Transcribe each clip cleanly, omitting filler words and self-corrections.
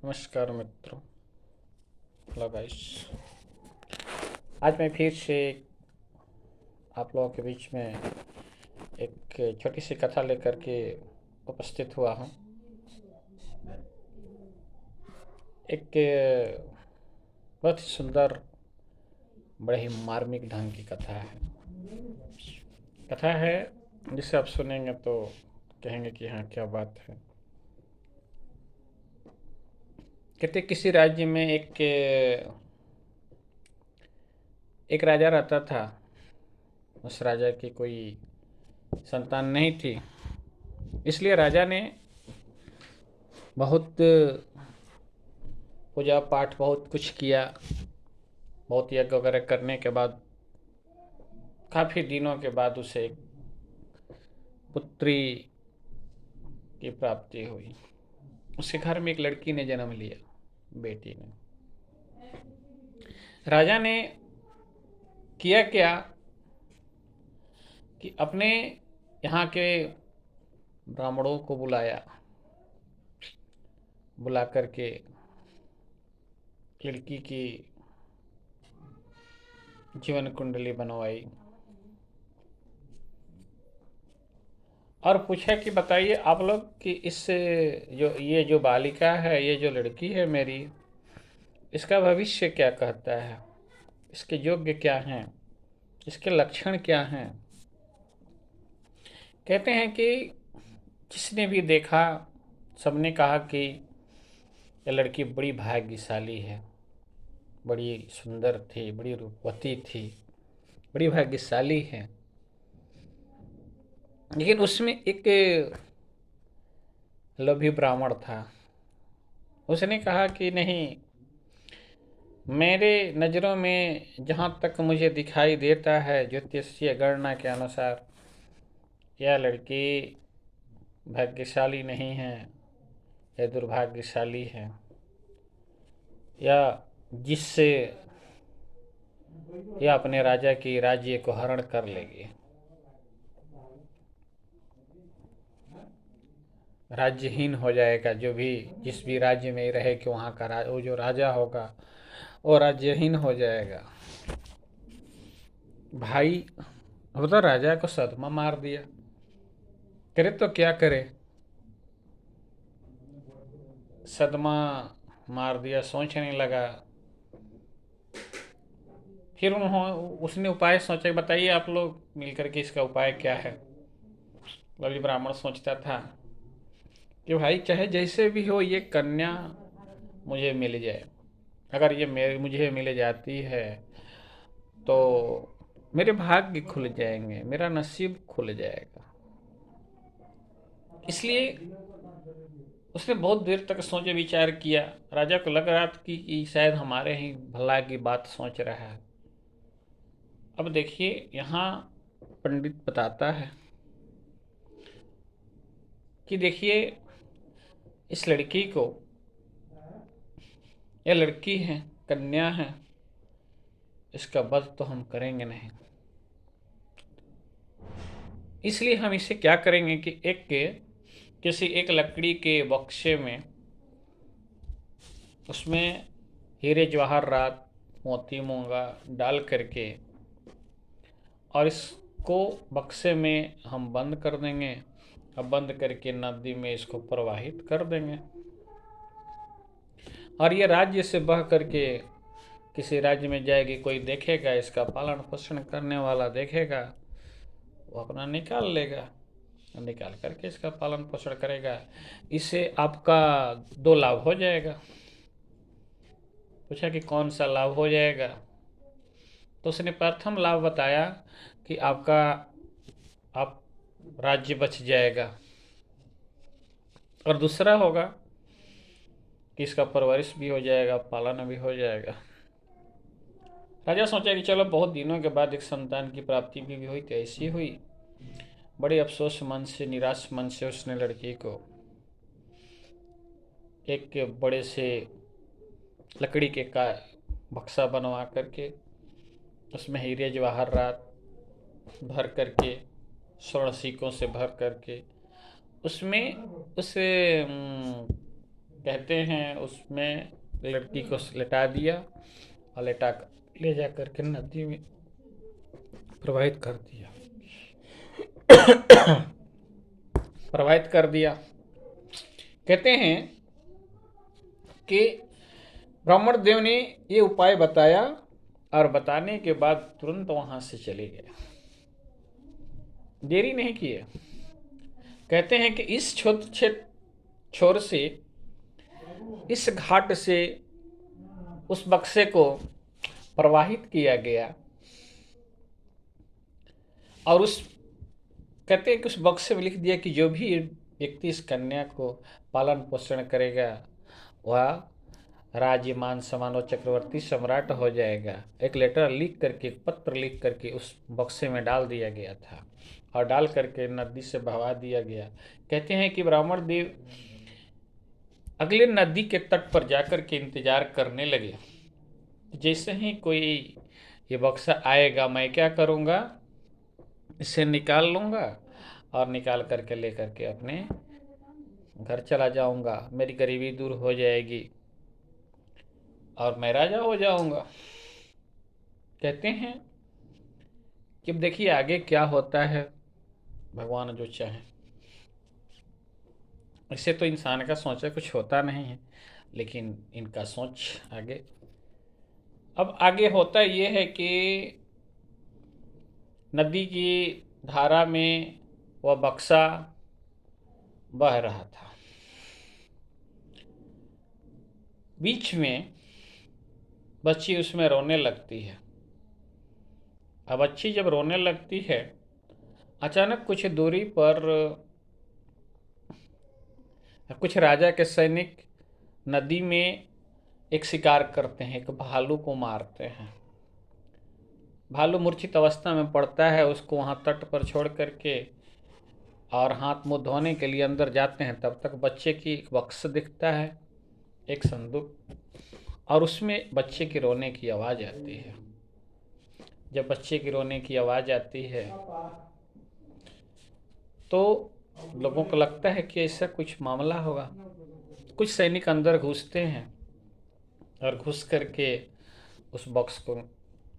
नमस्कार मित्रों। Hello guys. आज मैं फिर से आप लोगों के बीच में एक छोटी सी कथा लेकर के उपस्थित हुआ हूँ। एक बहुत ही सुंदर, बड़े ही मार्मिक ढंग की कथा है। कथा है जिसे आप सुनेंगे तो कहेंगे कि हाँ, क्या बात है। कहते किसी राज्य में एक राजा रहता था। उस राजा की कोई संतान नहीं थी, इसलिए राजा ने बहुत पूजा पाठ बहुत कुछ किया। बहुत यज्ञ वगैरह करने के बाद काफ़ी दिनों के बाद उसे एक पुत्री की प्राप्ति हुई। उसके घर में एक लड़की ने जन्म लिया, बेटी ने। राजा ने किया क्या कि अपने यहाँ के ब्राह्मणों को बुलाया। बुला करके लड़की की जीवन कुंडली बनवाई और पूछा कि बताइए आप लोग कि इस जो बालिका है, ये जो लड़की है मेरी, इसका भविष्य क्या कहता है, इसके योग्य क्या हैं, इसके लक्षण क्या हैं। कहते हैं कि जिसने भी देखा सबने कहा कि यह लड़की बड़ी भाग्यशाली है, बड़ी सुंदर थी, बड़ी रूपवती थी, बड़ी भाग्यशाली है। लेकिन उसमें एक लोभी ब्राह्मण था। उसने कहा कि नहीं, मेरे नज़रों में जहाँ तक मुझे दिखाई देता है ज्योतिषीय गणना के अनुसार, यह लड़की भाग्यशाली नहीं है, यह दुर्भाग्यशाली है। या जिससे यह अपने राजा की राज्य को हरण कर लेगी, राज्यहीन हो जाएगा। जो भी जिस भी राज्य में रहे कि वहाँ का वो जो राजा होगा वो राज्यहीन हो जाएगा। भाई अब तो राजा को सदमा मार दिया, करे तो क्या करे। सदमा मार दिया, सोचने लगा। फिर उसने उपाय सोचा। बताइए आप लोग मिलकर के इसका उपाय क्या है। लवली ब्राह्मण सोचता था कि भाई चाहे जैसे भी हो, ये कन्या मुझे मिल जाए। अगर ये मुझे मिल जाती है तो मेरे भाग्य खुल जाएंगे, मेरा नसीब खुल जाएगा। इसलिए उसने बहुत देर तक सोचे विचार किया। राजा को लग रहा था कि शायद हमारे ही भला की बात सोच रहा है। अब देखिए, यहाँ पंडित बताता है कि देखिए, इस लड़की को, यह लड़की है, कन्या है, इसका वध तो हम करेंगे नहीं। इसलिए हम इसे क्या करेंगे कि किसी एक लकड़ी के बक्से में, उसमें हीरे जवाहरात, मोती मूंगा डाल करके और इसको बक्से में हम बंद कर देंगे। अब बंद करके नदी में इसको प्रवाहित कर देंगे और ये राज्य से बह करके किसी राज्य में जाएगी। कोई देखेगा, इसका पालन पोषण करने वाला देखेगा, वो अपना निकाल लेगा, निकाल करके इसका पालन पोषण करेगा। इससे आपका दो लाभ हो जाएगा। पूछा कि कौन सा लाभ हो जाएगा। तो उसने प्रथम लाभ बताया कि आपका आप राज्य बच जाएगा, और दूसरा होगा कि इसका परवरिश भी हो जाएगा, पालन भी हो जाएगा। राजा सोचा कि चलो, बहुत दिनों के बाद एक संतान की प्राप्ति भी हुई तो ऐसी हुई। बड़े अफसोस मन से, निराश मन से उसने लड़की को एक बड़े से लकड़ी के का बक्सा बनवा करके उसमें हीरे जवाहरात भर करके, स्वर्ण सिक्कों से भर करके, उसमें उस कहते हैं उसमें लड़की को लेटा दिया और लेटा कर ले जा करके नदी में प्रवाहित कर दिया। प्रवाहित कर दिया। कहते हैं कि ब्राह्मण देव ने ये उपाय बताया और बताने के बाद तुरंत वहां से चले गए, देरी नहीं किए। कहते हैं कि इस छोर से, इस घाट से उस बक्से को प्रवाहित किया गया और उस कहते हैं कि उस बक्से में लिख दिया कि जो भी व्यक्ति इस कन्या को पालन पोषण करेगा वह राज्य मान सम्मान और चक्रवर्ती सम्राट हो जाएगा। एक लेटर लिख करके, एक पत्र लिख करके उस बक्से में डाल दिया गया था और डाल करके नदी से बहवा दिया गया। कहते हैं कि ब्राह्मण देव अगले नदी के तट पर जाकर के इंतजार करने लगे। जैसे ही कोई ये बक्सा आएगा मैं क्या करूँगा, इसे निकाल लूँगा और निकाल करके ले करके अपने घर चला जाऊँगा, मेरी गरीबी दूर हो जाएगी और मैं राजा हो जाऊँगा। कहते हैं कि अब देखिए आगे क्या होता है, भगवान जो चाहे। इससे तो इंसान का सोचा कुछ होता नहीं है, लेकिन इनका सोच आगे। अब आगे होता ये है कि नदी की धारा में वह बक्सा बह रहा था। बीच में बच्ची उसमें रोने लगती है। अब बच्ची जब रोने लगती है, अचानक कुछ दूरी पर कुछ राजा के सैनिक नदी में एक शिकार करते हैं, एक भालू को मारते हैं। भालू मूर्छित अवस्था में पड़ता है, उसको वहाँ तट पर छोड़ करके और हाथ मुंह धोने के लिए अंदर जाते हैं। तब तक बच्चे की एक बक्स दिखता है, एक संदूक, और उसमें बच्चे की रोने की आवाज़ आती है। जब बच्चे की रोने की आवाज़ आती है तो लोगों को लगता है कि ऐसा कुछ मामला होगा। कुछ सैनिक अंदर घुसते हैं और घुस करके उस बॉक्स को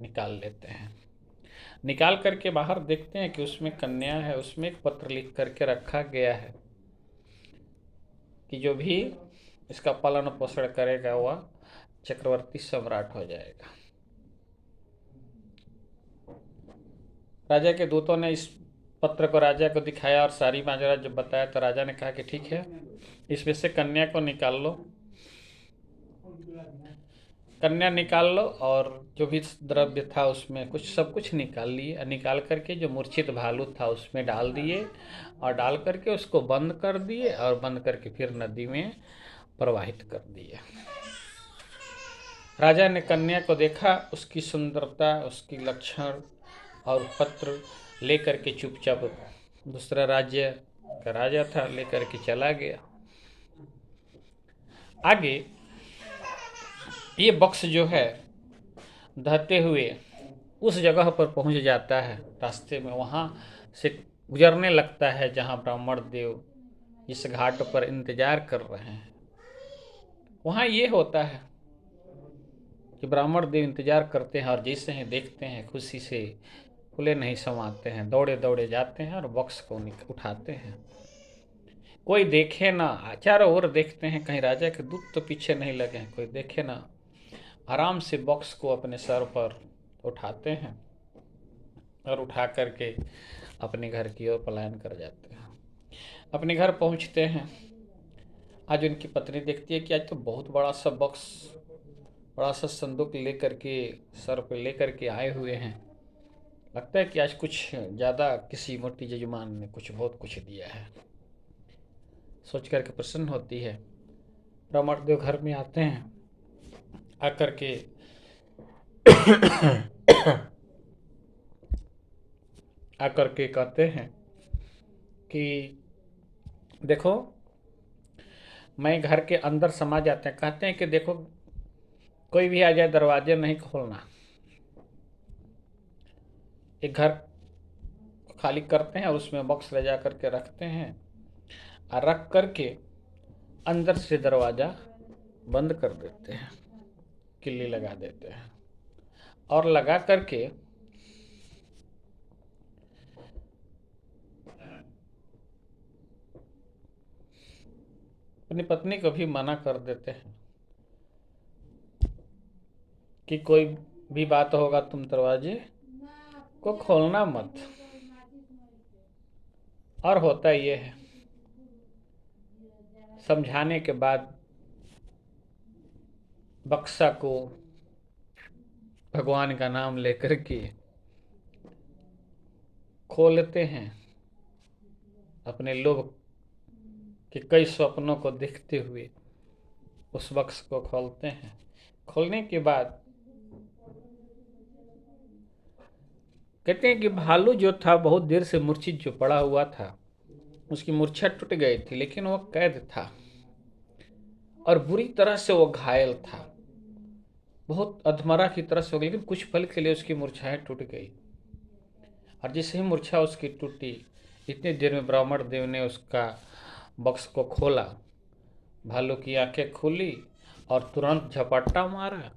निकाल लेते हैं। निकाल करके बाहर देखते हैं कि उसमें कन्या है। उसमें एक पत्र लिख करके रखा गया है कि जो भी इसका पालन पोषण करेगा वह चक्रवर्ती सम्राट हो जाएगा। राजा के दूतों ने इस पत्र को राजा को दिखाया और सारी माजरा जब बताया तो राजा ने कहा कि ठीक है, इसमें से कन्या को निकाल लो। कन्या निकाल लो और जो भी द्रव्य था उसमें कुछ सब कुछ निकाल लिए। निकाल करके जो मूर्छित भालू था उसमें डाल दिए और डाल करके उसको बंद कर दिए और बंद करके फिर नदी में प्रवाहित कर दिए। राजा ने कन्या को देखा, उसकी सुंदरता, उसकी लक्षण और पत्र लेकर के चुपचाप दूसरा राज्य का राजा था लेकर के चला गया। आगे ये बक्स जो है दहते हुए उस जगह पर पहुंच जाता है। रास्ते में वहाँ से गुजरने लगता है जहाँ ब्राह्मण देव इस घाट पर इंतजार कर रहे हैं। वहाँ ये होता है कि ब्राह्मण देव इंतजार करते हैं और जैसे ही देखते हैं खुशी से खुले नहीं समाते हैं, दौड़े दौड़े जाते हैं और बक्स को उठाते हैं। कोई देखे ना, चारों ओर देखते हैं कहीं राजा के दूत तो पीछे नहीं लगे हैं, कोई देखे ना। आराम से बॉक्स को अपने सर पर उठाते हैं और उठा करके अपने घर की ओर पलायन कर जाते हैं। अपने घर पहुंचते हैं। आज उनकी पत्नी देखती है कि आज तो बहुत बड़ा सा बॉक्स, बड़ा सा संदूक लेकर के सर पे लेकर के आए हुए हैं। लगता है कि आज कुछ ज़्यादा किसी मोटी जजमान ने कुछ बहुत कुछ दिया है। सोच करके प्रसन्न होती है। ब्राह्मण देव घर में आते हैं। आकर के कहते हैं कि देखो, मैं घर के अंदर समा जाते हैं। कहते हैं कि देखो कोई भी आ जाए दरवाजे नहीं खोलना। एक घर खाली करते हैं और उसमें बॉक्स ले जा करके रखते हैं और रख करके अंदर से दरवाज़ा बंद कर देते हैं, किल्ली लगा देते हैं और लगा करके अपनी पत्नी को भी मना कर देते हैं कि कोई भी बात होगा तुम दरवाजे को खोलना मत। और होता ये है, समझाने के बाद बक्सा को भगवान का नाम लेकर के खोलते हैं, अपने लोभ के कई स्वप्नों को देखते हुए उस बक्स को खोलते हैं। खोलने के बाद कहते हैं कि भालू जो था बहुत देर से मूर्छित जो पड़ा हुआ था, उसकी मूर्छा टूट गई थी, लेकिन वो कैद था और बुरी तरह से वो घायल था, बहुत अधमरा की तरह से हो गई, लेकिन कुछ पल के लिए उसकी मूर्छाएं टूट गई। और जैसे ही मूर्छा उसकी टूटी, इतनी देर में ब्राह्मण देव ने उसका बक्स को खोला, भालू की आंखें खुली और तुरंत झपट्टा मारा,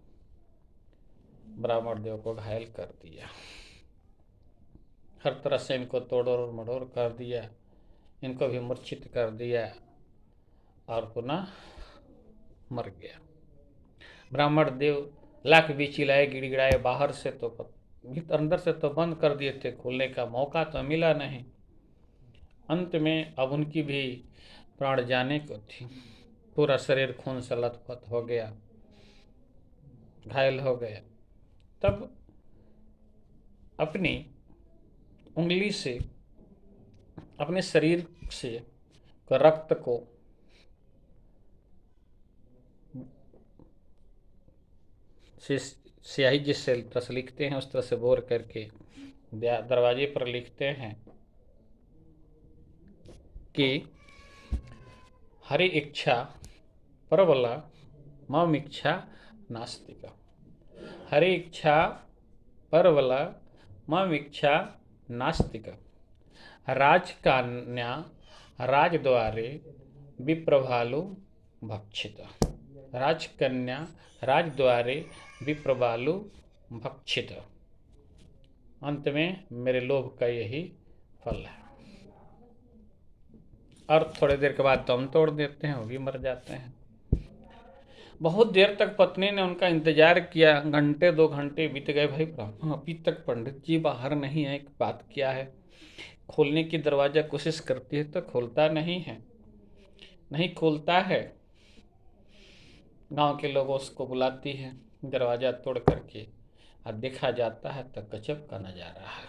ब्राह्मण देव को घायल कर दिया, हर तरह से इनको तोड़ोड़ मड़ोड़ कर दिया, इनको भी मूर्छित कर दिया और पुनः मर गया। ब्राह्मण देव लाख भी चिल्लाए गिड़गिड़ाए, बाहर से तो भीतर अंदर से तो बंद कर दिए थे, खोलने का मौका तो मिला नहीं। अंत में अब उनकी भी प्राण जाने को थी, पूरा शरीर खून से लथपथ हो गया, घायल हो गया। तब अपनी उंगली से अपने शरीर से रक्त को स्याही जिससे तरह से लिखते हैं उस तरह से बोर करके दरवाजे पर लिखते हैं कि हरि इच्छा परवला मम इच्छा नास्तिका। हरि इच्छा परवला मम इच्छा नास्तिका। राजकन्या राजद्वारे विप्रभालु भक्षिता। राजकन्या राजद्वारे विप्रभालु भक्षिता। अंत में मेरे लोभ का यही फल है। और थोड़ी देर के बाद दम तोड़ देते हैं, वो भी मर जाते हैं। बहुत देर तक पत्नी ने उनका इंतजार किया, घंटे 2 घंटे बीत गए। भाई ब्राह्मण अभी तक पंडित जी बाहर नहीं आए, बात क्या है? खोलने की दरवाजा कोशिश करती है तो खोलता नहीं है, नहीं खोलता है। गांव के लोगों उसको बुलाती है, दरवाजा तोड़ करके और देखा जाता है तो गजब का नजारा है,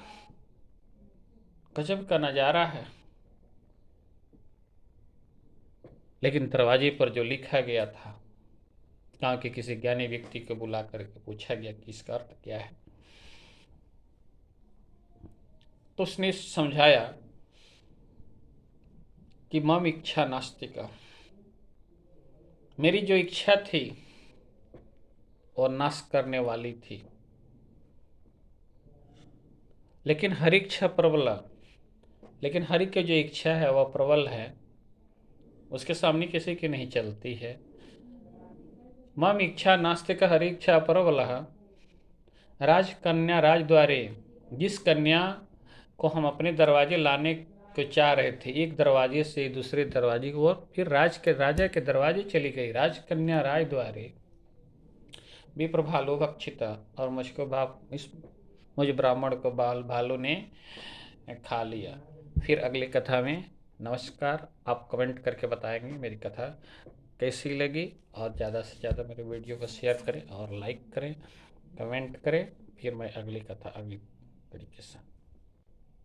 गजब का नजारा है। लेकिन दरवाजे पर जो लिखा गया था, गांव के किसी ज्ञानी व्यक्ति को बुला करके पूछा गया कि इसका अर्थ क्या है, तो उसने समझाया कि मम इच्छा नास्तिका, मेरी जो इच्छा थी वो नाश करने वाली थी, लेकिन हरि इच्छा प्रबला, लेकिन हरि की जो इच्छा है वह प्रबल है, उसके सामने किसी की नहीं चलती है। मम इच्छा नास्तिक हरि इच्छा प्रबला। राजकन्या राजद्वारे, जिस कन्या को हम अपने दरवाजे लाने को चाह रहे थे, एक दरवाजे से दूसरे दरवाजे को, और फिर राजा के दरवाजे चली गई। राजकन्या राजद्वारे विप्रभालु भक्षिता, और मुझ ब्राह्मण को भालू ने खा लिया। फिर अगली कथा में नमस्कार। आप कमेंट करके बताएंगे मेरी कथा कैसी लगी, और ज़्यादा से ज़्यादा मेरे वीडियो को शेयर करें और लाइक करें, कमेंट करें। फिर मैं अगली कथा अगली तरीके से